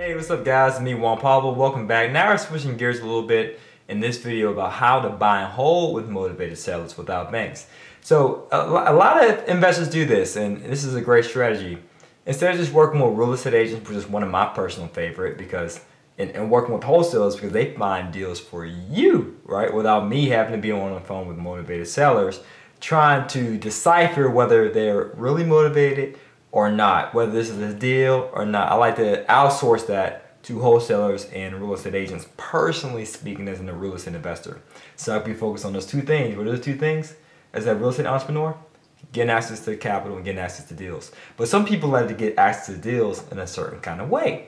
Hey, what's up guys? It's me, Juan Pablo. Welcome back. Now we're switching gears a little bit in this video about how to buy and hold with motivated sellers without banks. So a lot of investors do this, and this is a great strategy. Instead of just working with real estate agents, which is one of my personal favorite, because and working with wholesalers because they find deals for you, right? Without me having to be on the phone with motivated sellers, trying to decipher whether they're really motivated or not, whether this is a deal or not. I like to outsource that to wholesalers and real estate agents, personally speaking as a real estate investor. So I'll be focused on those two things. What are those two things? As a real estate entrepreneur, getting access to capital and getting access to deals. But some people like to get access to deals in a certain kind of way,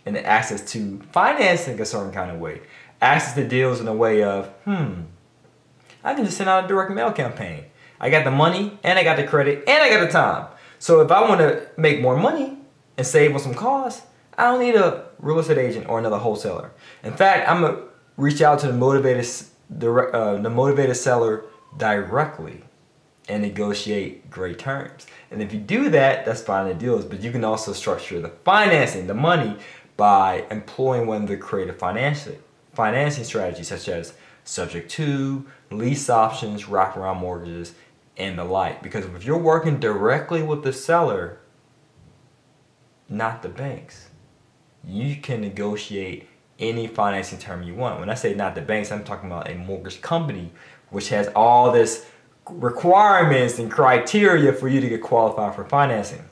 and access to financing a certain kind of way. Access to deals in a way of, I can just send out a direct mail campaign. I got the money, and I got the credit, and I got the time. So if I want to make more money and save on some costs, I don't need a real estate agent or another wholesaler. In fact, I'm gonna reach out to the motivated seller directly and negotiate great terms. And if you do that, that's finding deals. But you can also structure the financing, the money, by employing one of the creative financing strategies, such as subject to, lease options, wraparound mortgages, and the like. Because if you're working directly with the seller, not the banks, you can negotiate any financing term you want. When I say not the banks, I'm talking about a mortgage company, which has all this requirements and criteria for you to get qualified for financing.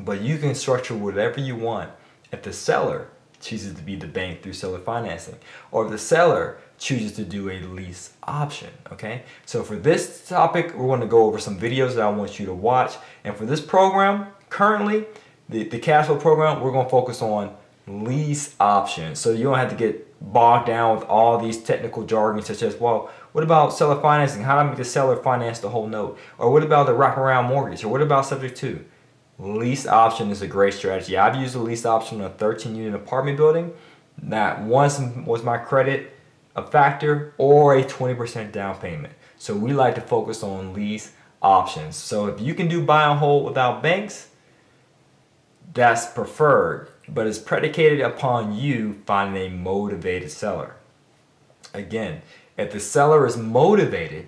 But you can structure whatever you want if the seller chooses to be the bank through seller financing, or if the seller chooses to do a lease option, okay? So for this topic, we're going to go over some videos that I want you to watch. And for this program, currently, the cash flow program, we're going to focus on lease options. So you don't have to get bogged down with all these technical jargon, such as, well, what about seller financing? How do I make the seller finance the whole note? Or what about the wraparound mortgage? Or what about subject to? Lease option is a great strategy. I've used a lease option on a 13-unit apartment building. Not once was my credit a factor or a 20% down payment. So we like to focus on lease options. So if you can do buy and hold without banks, that's preferred, but it's predicated upon you finding a motivated seller. Again, if the seller is motivated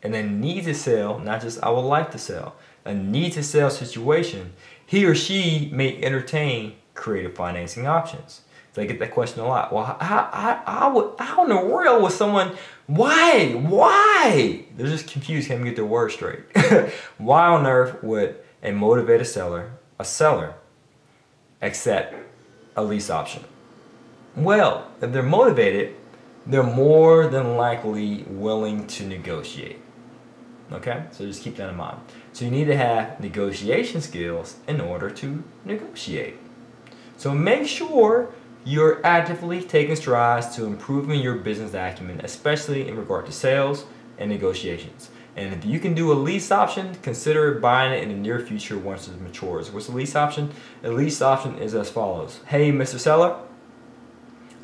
and then needs to sell, not just I would like to sell, a need to sell situation, he or she may entertain creative financing options. So I get that question a lot. Well, how in the world would someone, why? They're just confused, can't even get their words straight. Why on earth would a motivated seller, accept a lease option? Well, if they're motivated, they're more than likely willing to negotiate. Okay, so just keep that in mind. So you need to have negotiation skills in order to negotiate. So make sure you're actively taking strides to improving your business acumen, especially in regard to sales and negotiations. And if you can do a lease option, consider buying it in the near future once it matures. What's a lease option? A lease option is as follows. Hey, Mr. Seller,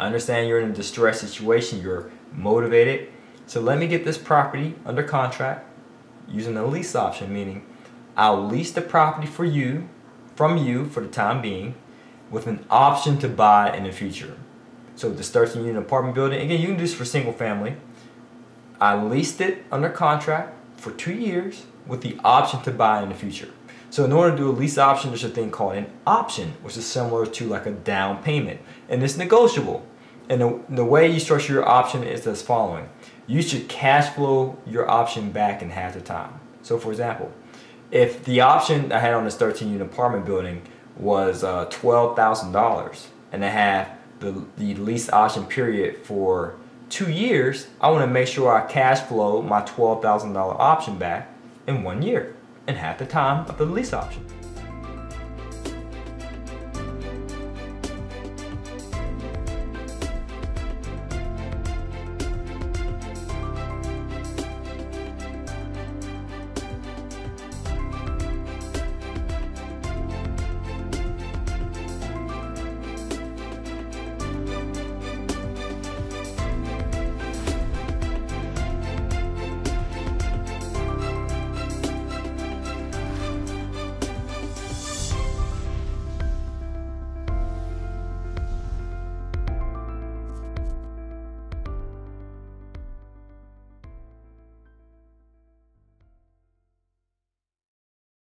I understand you're in a distressed situation. You're motivated. So let me get this property under contract using a lease option, meaning I'll lease the property from you for the time being, with an option to buy in the future. So with this 13-unit apartment building, again, you can do this for single family. I leased it under contract for 2 years with the option to buy in the future. So in order to do a lease option, there's a thing called an option, which is similar to like a down payment, and it's negotiable. And the way you structure your option is as following. You should cash flow your option back in half the time. So for example, if the option I had on this 13-unit apartment building was $12,000 and I have the lease option period for 2 years, I want to make sure I cash flow my $12,000 option back in 1 year, in half the time of the lease option.